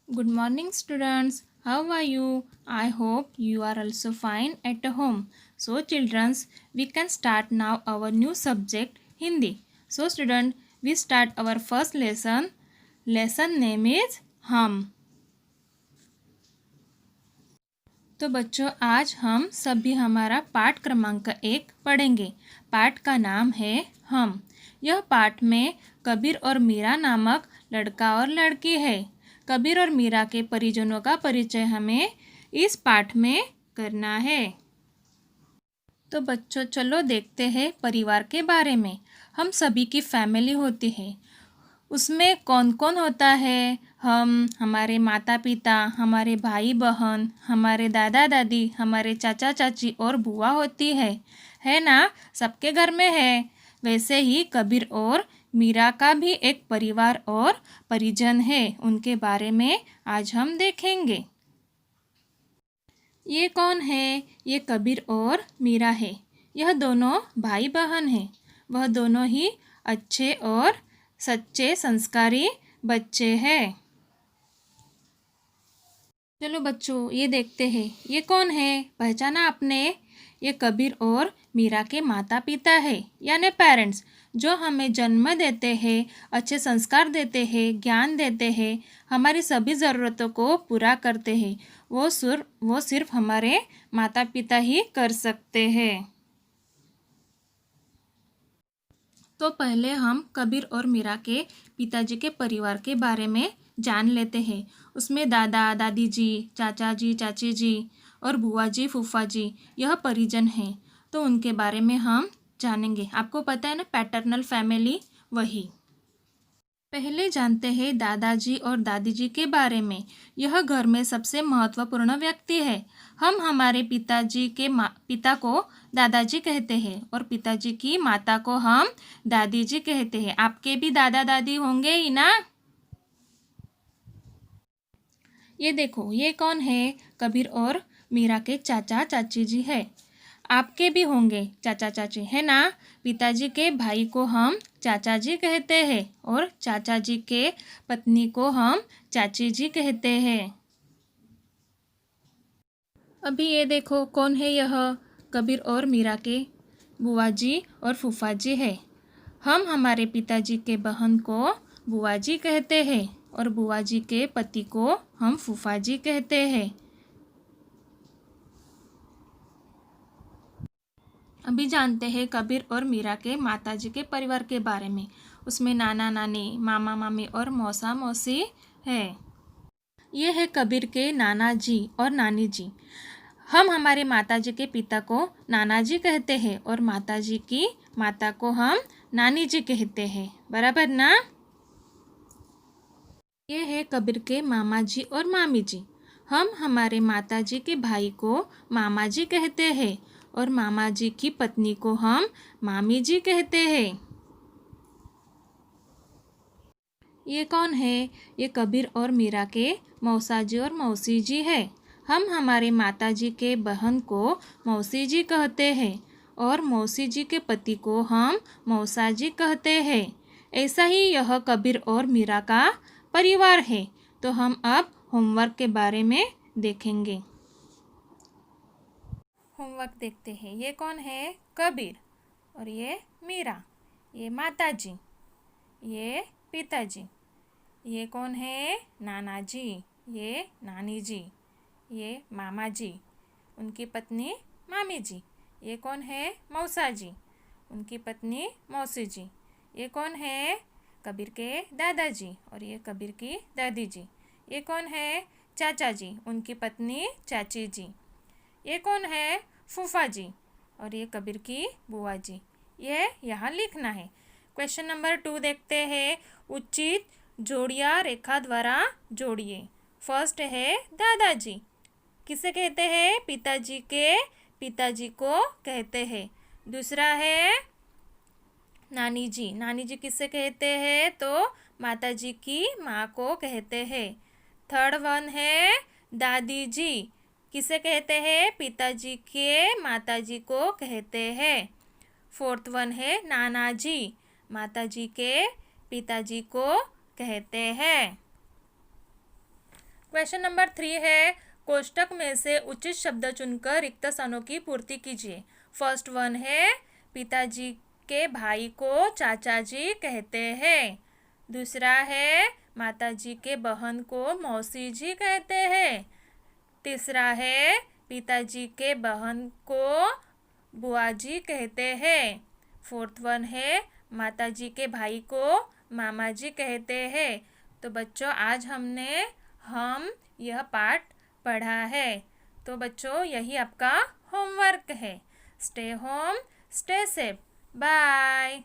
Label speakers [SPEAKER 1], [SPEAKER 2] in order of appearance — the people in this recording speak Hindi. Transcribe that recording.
[SPEAKER 1] Good morning, students. How are you? I hope you are also fine at home. So, children, we can start now our new subject Hindi. So, student, we start our first lesson. Lesson name is हम. तो बच्चों, आज हम सभी हमारा पाठ क्रमांक 1 पढ़ेंगे. पाठ का नाम है हम. यह पाठ में कबीर और मीरा नामक लड़का और लड़की है. कबीर और मीरा के परिजनों का परिचय हमें इस पाठ में करना है. तो बच्चों, चलो देखते हैं परिवार के बारे में. हम सभी की फैमिली होती है. उसमें कौन कौन होता है? हम, हमारे माता पिता, हमारे भाई बहन, हमारे दादा दादी, हमारे चाचा चाची और बुआ होती है ना? सबके घर में है. वैसे ही कबीर और मीरा का भी एक परिवार और परिजन है. उनके बारे में आज हम देखेंगे. ये कौन है? ये कबीर और मीरा है. यह दोनों भाई बहन हैं. वह दोनों ही अच्छे और सच्चे संस्कारी बच्चे हैं. चलो बच्चों, ये देखते हैं. ये कौन है? पहचाना आपने? ये कबीर और मीरा के माता पिता है, यानी पेरेंट्स, जो हमें जन्म देते हैं, अच्छे संस्कार देते हैं, ज्ञान देते हैं, हमारी सभी ज़रूरतों को पूरा करते हैं. वो सिर्फ हमारे माता पिता ही कर सकते हैं. तो पहले हम कबीर और मीरा के पिताजी के परिवार के बारे में जान लेते हैं. उसमें दादा दादी जी, चाचा जी, चाची जी और बुआ जी, फूफा जी, यह परिजन हैं. तो उनके बारे में हम जानेंगे. आपको पता है ना, पैटर्नल फैमिली वही. पहले जानते हैं दादाजी और दादी जी के बारे में. यह घर में सबसे महत्वपूर्ण व्यक्ति है. हम हमारे पिताजी के पिता को दादाजी कहते हैं और पिताजी की माता को हम दादी जी कहते हैं. आपके भी दादा दादी होंगे ही ना? ये देखो, ये कौन है? कबीर और मीरा के चाचा चाची जी है. आपके भी होंगे चाचा चाची, है ना? पिताजी के भाई को हम चाचा जी कहते हैं और चाचा जी के पत्नी को हम चाची जी कहते हैं. अभी ये देखो, कौन है यह? कबीर और मीरा के बुआ जी और फूफा जी है. हम हमारे पिताजी के बहन को बुआ जी कहते हैं और बुआ जी के पति को हम फूफा जी कहते हैं. अभी जानते हैं कबीर और मीरा के माताजी के परिवार के बारे में. उसमें नाना नानी, मामा मामी और मौसा मौसी है. ये है कबीर के नाना जी और नानी जी. हम हमारे माताजी के पिता को नाना जी कहते हैं और माताजी की माता को हम नानी जी कहते हैं. बराबर ना? ये है कबीर के मामा जी और मामी जी. हम हमारे माताजी के भाई को मामा जी कहते हैं और मामा जी की पत्नी को हम मामी जी कहते हैं. ये कौन है? ये कबीर और मीरा के मौसा जी और मौसी जी है. हम हमारे माताजी के बहन को मौसी जी कहते हैं और मौसी जी के पति को हम मौसा जी कहते हैं. ऐसा ही यह कबीर और मीरा का परिवार है. तो हम अब होमवर्क के बारे में देखेंगे. होमवर्क देखते हैं. ये कौन है? कबीर. और ये मीरा. ये माताजी. ये पिताजी. ये कौन है? नाना जी. ये नानी जी. ये मामा जी. उनकी पत्नी मामी जी. ये कौन है? मौसा जी. उनकी पत्नी मौसी जी. ये कौन है? कबीर के दादाजी और ये कबीर की दादी जी. ये कौन है? चाचा जी. उनकी पत्नी चाची जी. ये कौन है? फूफा जी और ये कबीर की बुआ जी. ये यहाँ लिखना है. क्वेश्चन नंबर 2 देखते हैं. उचित जोड़िया रेखा द्वारा जोड़िए. फर्स्ट है दादाजी. किसे कहते हैं? पिताजी के पिताजी को कहते हैं. दूसरा है नानी जी. नानी जी किसे कहते हैं? तो माताजी की माँ को कहते हैं. थर्ड वन है दादी जी. किसे कहते हैं? पिताजी के माताजी को कहते हैं. फोर्थ वन है नाना जी. माताजी के पिताजी को कहते हैं. क्वेश्चन नंबर 3 है, कोष्टक में से उचित शब्द चुनकर रिक्त स्थानों की पूर्ति कीजिए। फर्स्ट वन है, पिताजी के भाई को चाचा जी कहते हैं। दूसरा है, माताजी के बहन को मौसी जी कहते हैं। तीसरा है, पिताजी के बहन को बुआ जी कहते हैं। फोर्थ वन है, माताजी के भाई को मामा जी कहते हैं। तो बच्चों, आज हमने यह पाठ पढ़ा है। तो बच्चों, यही आपका होमवर्क है। Stay home, stay safe, bye.